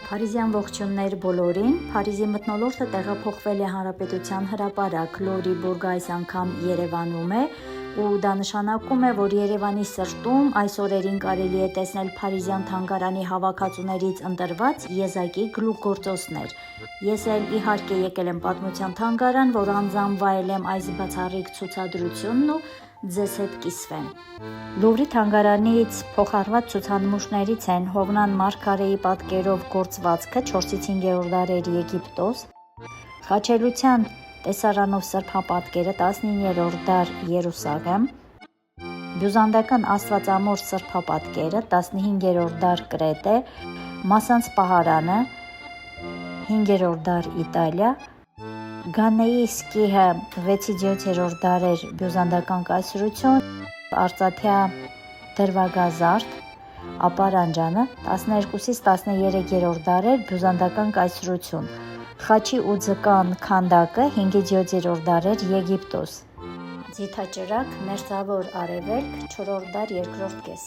Փարիզյան ողջուններ բոլորին, Փարիզի մթնոլորտը տեղափոխվել է Հանրապետության հրապարակ, Լորի բուրգը այս անգամ Երևանում է ու դա նշանակում է, որ Երևանի սրտում այս օրերին կարելի է տեսնել Փարիզյան թանգարանի հավաքածուներից ընտրված եզակի գլուխգործոցներ։ Ես էլ իհարկե եկել եմ պատմության թանգարան, որ անձամբ վայելեմ այս բացառիկ ցուցադրությունն ու ձեզ հետ կիսվեմ։ Լուվրի թանգարանից փոխառված ցուցանմուշներից են Հովնան Մարգարեի պատկերով գործվածքը 4-5-րդ դարեր Եգիպտոս, Խաչելության տեսարանով սրբապատկերը 19-րդ դար Երուսաղեմ, բյուզանդական աստվածամոր սրբապատկերը 15-րդ դար Կրետե, Մասանց պահարանը 5-րդ դար Իտալիա, Գանեի սկիհը 6-7-րդ դարեր բյուզանդական կայսրություն, արծաթյա դրվագազարդ, ապարանջանը 12-13-րդ դարեր բյուզանդական կայսրություն, խաչի ու ձկան քանդակը 5-7-րդ դարեր Եգիպտոս, ձիթաճրակ մերձավոր արևելք 4-րդ դար երկրորդ կես,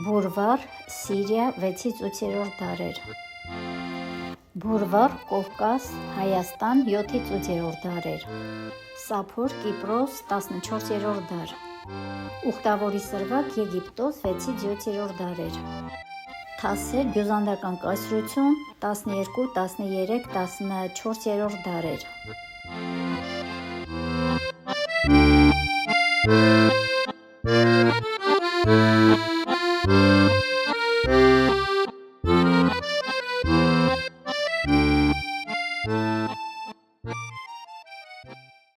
բուրվար Սիրիա 6-8-րդ դարեր, բուրվար Կովկաս Հայաստան 7-8-րդ դարեր, Սափոր Կիպրոս 14-րդ դար, Ուխտավորի սրվակ Եգիպտոս 6-7-րդ դարեր, Թասեր բյուզանդական կայսրություն 12, 13, 14-րդ դարեր։